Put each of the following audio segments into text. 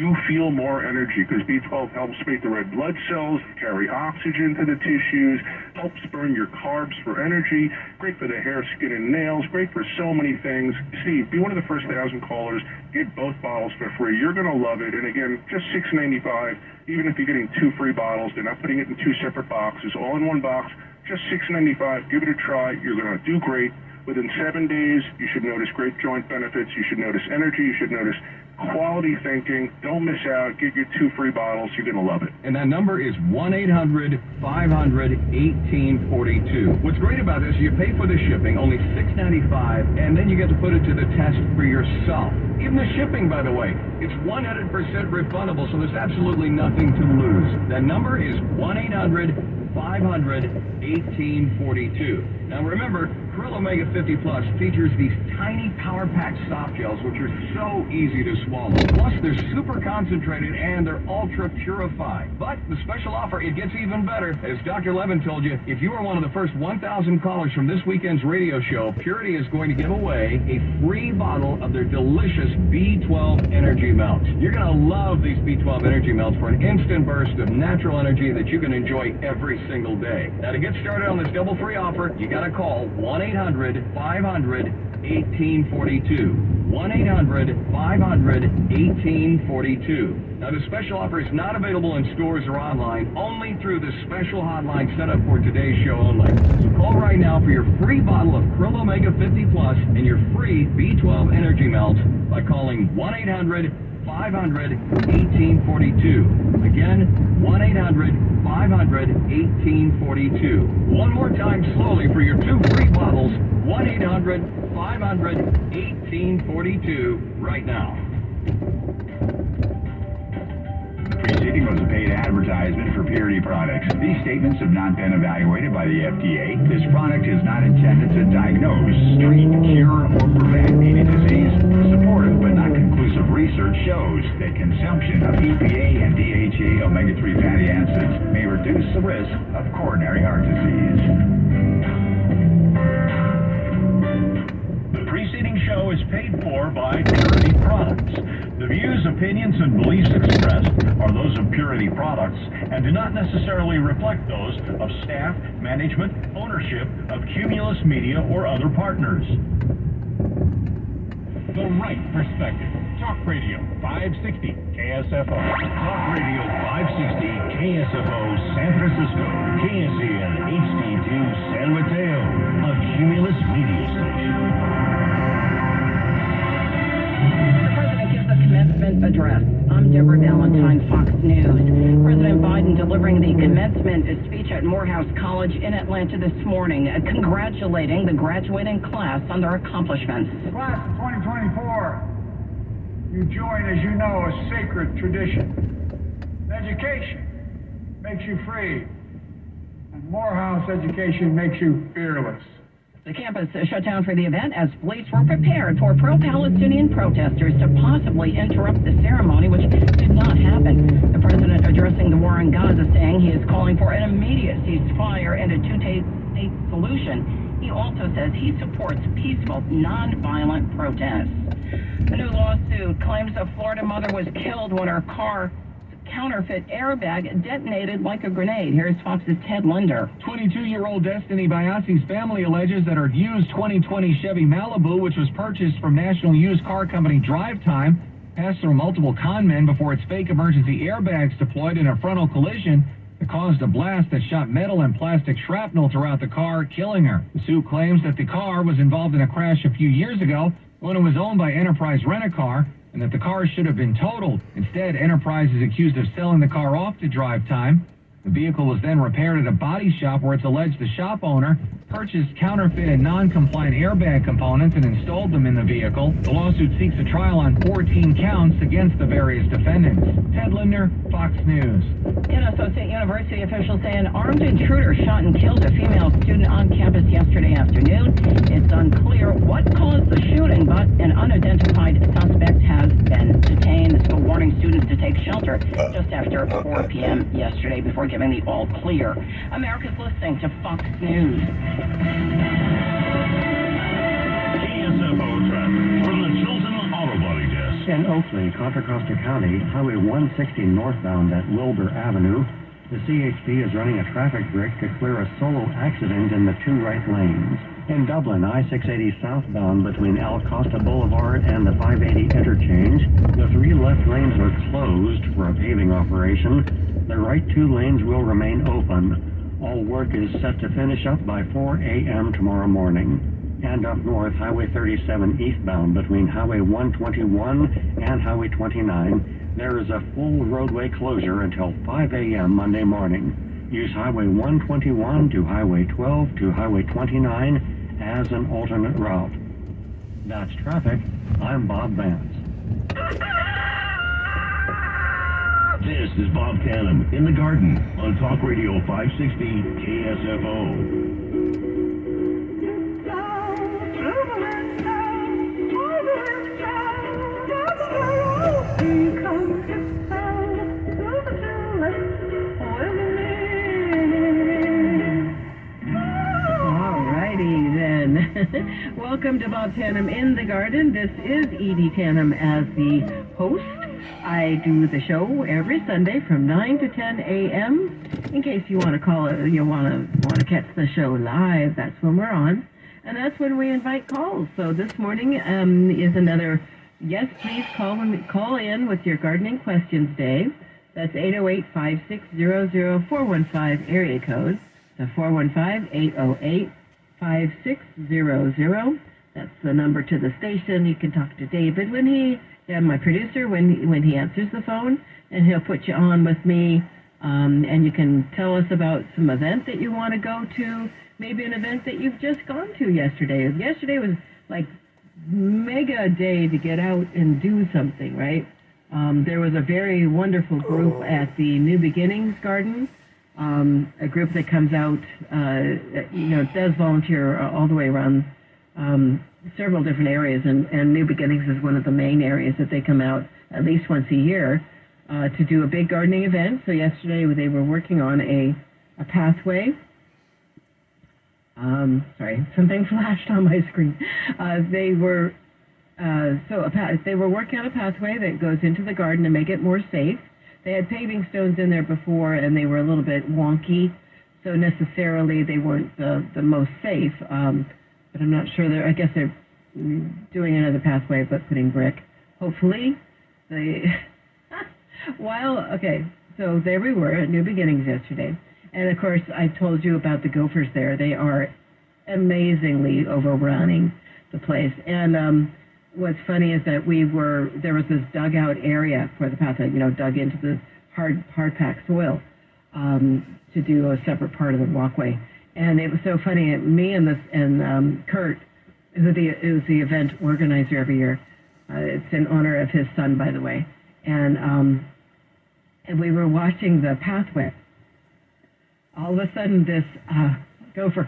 do feel more energy because B12 helps make the red blood cells carry oxygen to the tissues, helps burn your carbs for energy, great for the hair, skin, and nails, great for so many things. Steve, be one of the first 1,000 callers. Get both bottles for free. You're going to love it. And again, just $6.95. Even if you're getting 2 free bottles, they're not putting it in 2 separate boxes, all in one box. Just $6.95. Give it a try. You're going to do great. Within 7 days, you should notice great joint benefits. You should notice energy. You should notice quality thinking. Don't miss out. Get your 2 free bottles. You're going to love it. And that number is 1-800-500-1842. What's great about this, you pay for the shipping, only $6.95, and then you get to put it to the test for yourself. Even the shipping, by the way, it's 100% refundable, so there's absolutely nothing to lose. That number is 1-800-500-1842. Now remember, Krill Omega 50 Plus features these tiny power-packed soft gels, which are so easy to swallow. Plus, they're super concentrated and they're ultra-purified. But the special offer, it gets even better. As Dr. Levin told you, if you are one of the first 1,000 callers from this weekend's radio show, Purity is going to give away a free bottle of their delicious B12 Energy Melts. You're going to love these B12 Energy Melts for an instant burst of natural energy that you can enjoy every single day. Now, to get started on this double free offer, you got to call 1-800-500-1842. 1-800-500-1842. Now, the special offer is not available in stores or online, only through the special hotline set up for today's show only. So call right now for your free bottle of Krill Omega 50 Plus and your free B12 Energy Melts by calling 1-800-500-1842. Again, 1-800-500-1842. One more time slowly for your 2 free bottles, 1-800-500-1842 right now. Preceding was a paid advertisement for Purity products. These statements have not been evaluated by the FDA. This product is not intended to diagnose, treat, cure, or prevent any disease. Supportive but not conclusive research shows that consumption of EPA and DHA omega-3 fatty acids may reduce the risk of coronary heart disease. The preceding show is paid for by Purity Products. The views, opinions, and beliefs expressed are those of Purity Products and do not necessarily reflect those of staff, management, ownership of Cumulus Media or other partners. The right perspective. Talk Radio 560 KSFO. Talk Radio 560 KSFO San Francisco. KSEN HD2 San Mateo. A Cumulus Media station. Commencement address. I'm Deborah Valentine, Fox News. President Biden delivering the commencement speech at Morehouse College in Atlanta this morning, congratulating the graduating class on their accomplishments. Class of 2024, you join, as you know, a sacred tradition. Education makes you free, and Morehouse education makes you fearless. The campus shut down for the event as police were prepared for pro-Palestinian protesters to possibly interrupt the ceremony, which did not happen. The president addressing the war in Gaza saying he is calling for an immediate ceasefire and a two-state solution. He also says he supports peaceful, non-violent protests. A new lawsuit claims a Florida mother was killed when her car counterfeit airbag detonated like a grenade. Here's Fox's Ted Linder. 22-year-old Destiny Biasi's family alleges that her used 2020 Chevy Malibu, which was purchased from national used car company Drive Time, passed through multiple con men before its fake emergency airbags deployed in a frontal collision that caused a blast that shot metal and plastic shrapnel throughout the car, killing her. The suit claims that the car was involved in a crash a few years ago when it was owned by Enterprise Rent-A-Car, and that the car should have been totaled. Instead, Enterprise is accused of selling the car off to Drive Time. The vehicle was then repaired at a body shop where it's alleged the shop owner purchased counterfeit and non-compliant airbag components and installed them in the vehicle. The lawsuit seeks a trial on 14 counts against the various defendants. Ted Linder, Fox News. Kennesaw State University officials say an armed intruder shot and killed a female student on campus yesterday afternoon. It's unclear what caused the shooting, but an unidentified suspect has been detained. The school warning students to take shelter just after 4 p.m. yesterday before giving the all clear. America's listening to Fox News. KSFO traffic from the Chilton Auto Body Desk. In Oakley, Contra Costa County, Highway 160 northbound at Wilbur Avenue, the CHP is running a traffic brake to clear a solo accident in the two right lanes. In Dublin, I-680 southbound between Al Costa Boulevard and the 580 interchange, the three left lanes are closed for a paving operation. The right two lanes will remain open. All work is set to finish up by 4 a.m. tomorrow morning. And up north, Highway 37 eastbound between Highway 121 and Highway 29, there is a full roadway closure until 5 a.m. Monday morning. Use Highway 121 to Highway 12 to Highway 29 as an alternate route. That's traffic. I'm Bob Vance. This is Bob Cannon in the Garden on Talk Radio 560 KSFO. Welcome to Bob Tannum in the Garden. This is Edie Tannum as the host. I do the show every Sunday from 9 to 10 a.m. In case you want to call it, you want to catch the show live, that's when we're on. And that's when we invite calls. So this morning is another yes, please call in with your gardening questions day. That's 808-560-0415 area code. The 415-808-5600. That's the number to the station. You can talk to David my producer, when he answers the phone, and he'll put you on with me. And you can tell us about some event that you want to go to, maybe an event that you've just gone to yesterday. Yesterday was like mega day to get out and do something, right? There was a very wonderful group at the New Beginnings Garden, a group that comes out, does volunteer all the way around several different areas, and New Beginnings is one of the main areas that they come out at least once a year to do a big gardening event. So yesterday they were working on a pathway. Sorry, something flashed on my screen. They were working on a pathway that goes into the garden to make it more safe. They had paving stones in there before, and they were a little bit wonky, so necessarily they weren't the most safe. But I'm not sure. I guess they're doing another pathway, but putting brick. Hopefully, so there we were at New Beginnings yesterday. And of course, I told you about the gophers there. They are amazingly overrunning the place. And what's funny is that there was this dugout area for the pathway, dug into the hard packed soil to do a separate part of the walkway. And it was so funny. Me and Kurt, who is the event organizer every year. It's in honor of his son, by the way. And we were watching the pathway. All of a sudden, this gopher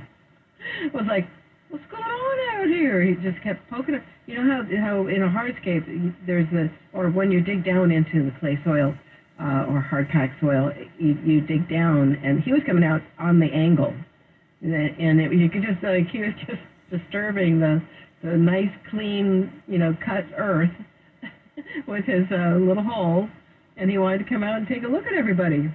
was like, "What's going on out here?" He just kept poking it. You know how in a hardscape there's or when you dig down into the clay soil or hard packed soil, you dig down, and he was coming out on the angle, and you could just he was just disturbing the nice clean cut earth with his little hole, and he wanted to come out and take a look at everybody.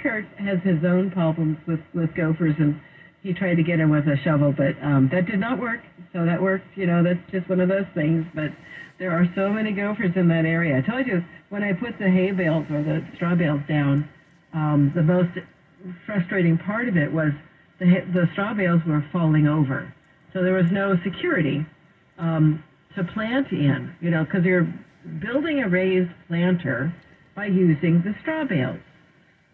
Kurt has his own problems with gophers, and he tried to get him with a shovel, but that did not work. So that worked, that's just one of those things. But there are so many gophers in that area. I told you, when I put the hay bales or the straw bales down, the most frustrating part of it was the straw bales were falling over. So there was no security to plant in, because you're building a raised planter by using the straw bales.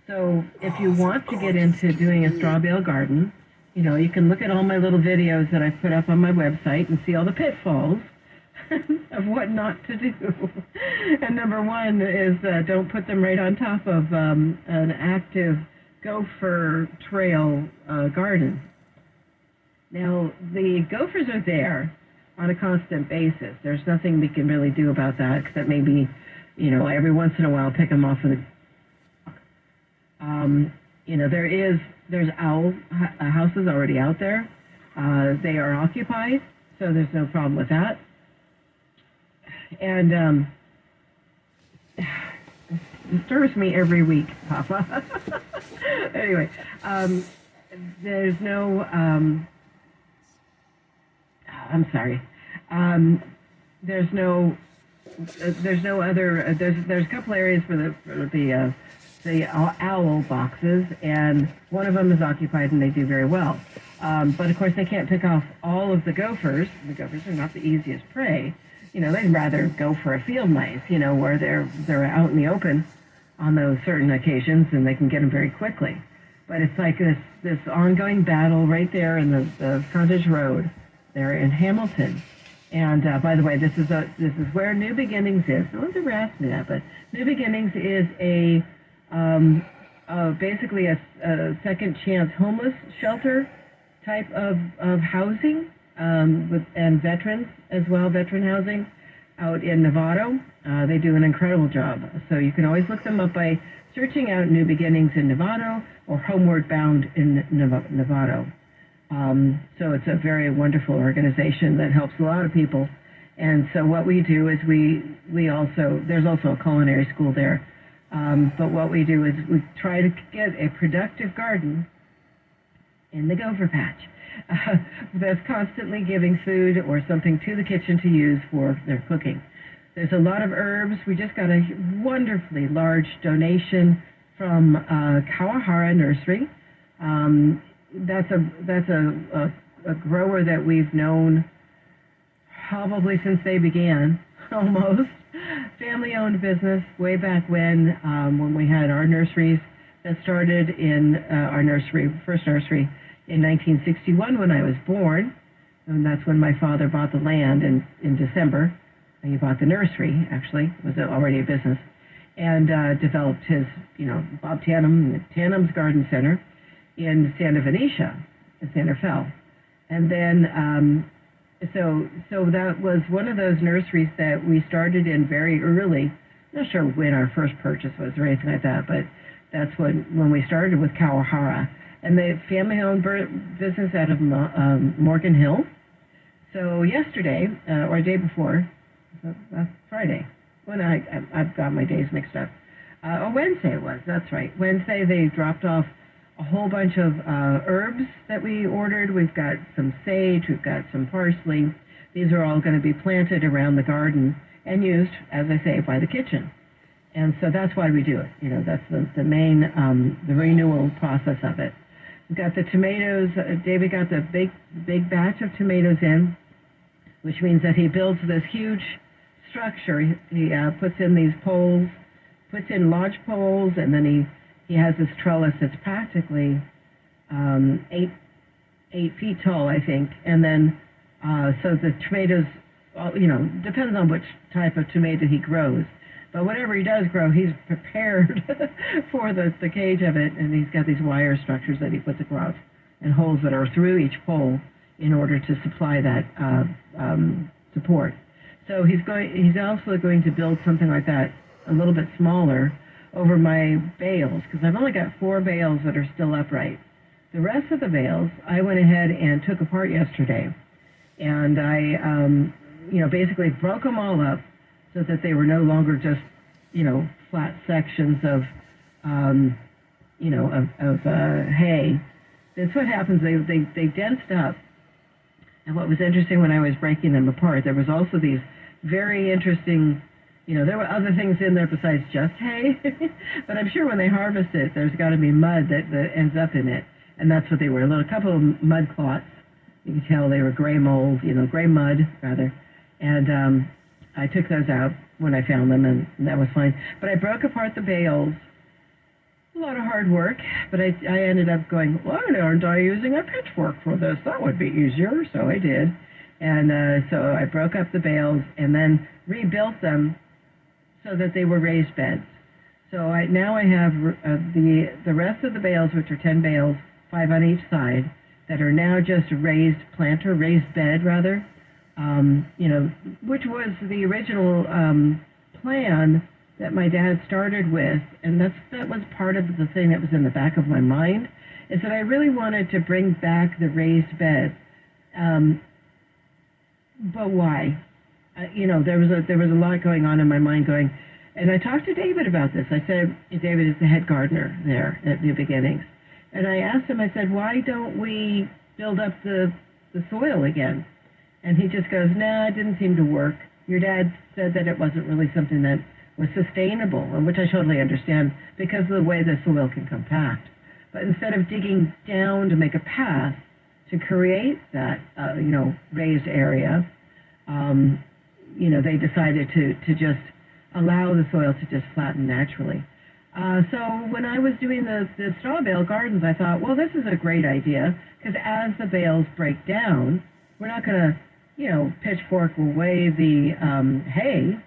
So if you want to get into doing a straw bale garden, you can look at all my little videos that I put up on my website and see all the pitfalls of what not to do. And number one is don't put them right on top of an active gopher trail garden. Now, the gophers are there on a constant basis. There's nothing we can really do about that, except maybe, every once in a while pick them off of the... there's owl houses already out there. They are occupied, so there's no problem with that. And it stirs me every week, Papa. Anyway, there's no, I'm sorry. There's no other, there's a couple areas for the owl boxes, and one of them is occupied and they do very well. But of course they can't pick off all of the gophers. The gophers are not the easiest prey. They'd rather go for a field mice, where they're out in the open on those certain occasions and they can get them very quickly. But it's like this ongoing battle right there in the frontage road there in Hamilton. And by the way, this is where New Beginnings is. No one's ever asked me that, but New Beginnings is basically a second chance homeless shelter type of housing, and veterans as well, veteran housing out in Novato. They do an incredible job. So you can always look them up by searching out New Beginnings in Novato or Homeward Bound in Novato. So it's a very wonderful organization that helps a lot of people. And so what we do is there's also a culinary school there. But what we do is we try to get a productive garden in the gopher patch that's constantly giving food or something to the kitchen to use for their cooking. There's a lot of herbs. We just got a wonderfully large donation from Kawahara Nursery. That's a grower that we've known probably since they began, almost. Family-owned business way back when we had our nurseries that started in our first nursery in 1961 when I was born. And that's when my father bought the land in December. He bought the nursery, actually. It was already a business. And developed his, Bob Tannum's Garden Center in Santa Venetia, in Santa Fe. And then, so that was one of those nurseries that we started in very early. I'm not sure when our first purchase was or anything like that, but that's when we started with Kawahara. And the family-owned business out of Morgan Hill. So yesterday, or the day before, Friday, when I've got my days mixed up. Wednesday it was, that's right. Wednesday they dropped off a whole bunch of herbs that we ordered. We've got some sage, we've got some parsley. These are all going to be planted around the garden and used, as I say, by the kitchen. And so that's why we do it. That's the main, the renewal process of it. We've got the tomatoes. David got the big batch of tomatoes in, which means that he builds this huge structure. He puts in these poles, puts in lodge poles, and then he has this trellis that's practically 8 feet tall, I think. And then, so the tomatoes, depends on which type of tomato he grows. But whatever he does grow, he's prepared for the cage of it, and he's got these wire structures that he puts across and holes that are through each pole in order to supply that support. So he's also going to build something like that, a little bit smaller, over my bales, because I've only got 4 bales that are still upright. The rest of the bales, I went ahead and took apart yesterday, and I, basically broke them all up so that they were no longer just, flat sections of hay. That's what happens. They densed up. And what was interesting when I was breaking them apart, there was also these very interesting, there were other things in there besides just hay. But I'm sure when they harvest it, there's got to be mud that ends up in it. And that's what they were. A couple of mud clots. You can tell they were gray mold, gray mud, rather. And I took those out when I found them, and that was fine. But I broke apart the bales. A lot of hard work, but I ended up going, why aren't I using a pitchfork for this? That would be easier, so I did. And so I broke up the bales and then rebuilt them so that they were raised beds. So now I have the rest of the bales, which are 10 bales, 5 on each side, that are now just raised bed, rather. Which was the original plan that my dad started with, and that was part of the thing that was in the back of my mind, is that I really wanted to bring back the raised bed. But why? there was a lot going on in my mind going, and I talked to David about this. I said, David is the head gardener there at New Beginnings, and I asked him, I said, why don't we build up the soil again? And he just goes, nah, it didn't seem to work. Your dad said that it wasn't really something that was sustainable, and which I totally understand because of the way the soil can compact. But instead of digging down to make a path to create that, raised area, they decided to just allow the soil to just flatten naturally. So when I was doing the straw bale gardens, I thought, well, this is a great idea, because as the bales break down, we're not going to, pitchfork away the hay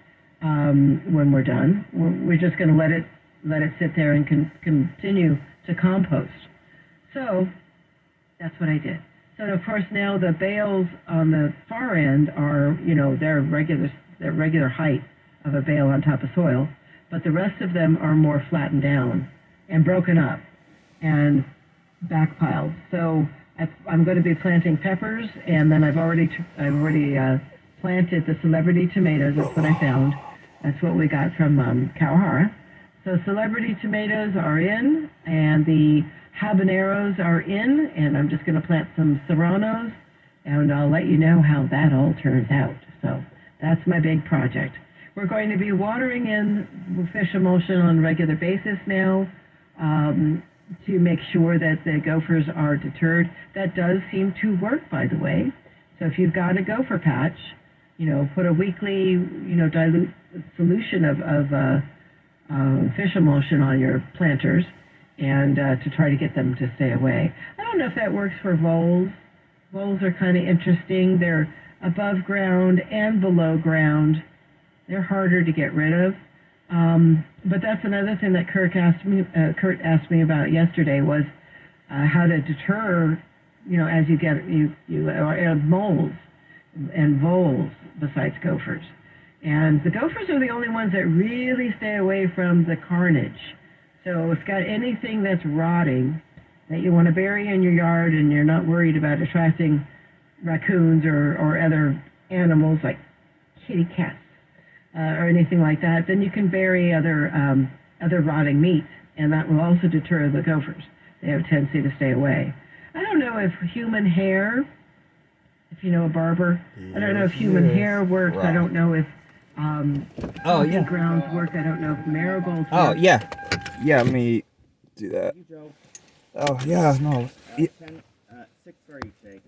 when we're done. We're just going to let it sit there and continue to compost. So that's what I did. So of course now the bales on the far end are, they're regular height of a bale on top of soil, but the rest of them are more flattened down and broken up and backpiled. So I'm going to be planting peppers, and then I've already planted the celebrity tomatoes. That's what I found. That's what we got from Kawahara. So celebrity tomatoes are in, and the habaneros are in, and I'm just going to plant some serranos, and I'll let you know how that all turns out. So that's my big project. We're going to be watering in fish emulsion on a regular basis now to make sure that the gophers are deterred. That does seem to work, by the way. So if you've got a gopher patch, put a weekly, dilute solution of fish emulsion on your planters, and to try to get them to stay away. I don't know if that works for voles. Voles are kind of interesting. They're above ground and below ground. They're harder to get rid of. But that's another thing that Kurt asked me about yesterday was how to deter, as you get moles and voles besides gophers. And the gophers are the only ones that really stay away from the carnage. So if you've got anything that's rotting that you want to bury in your yard and you're not worried about attracting raccoons or other animals like kitty cats or anything like that, then you can bury other rotting meat, and that will also deter the gophers. They have a tendency to stay away. I don't know if human hair, if you know a barber, I don't know if human hair works. Right. I don't know if grounds work. I don't know if marigolds work. Yeah, let me do that. Oh, yeah, no. 6:30, Jake.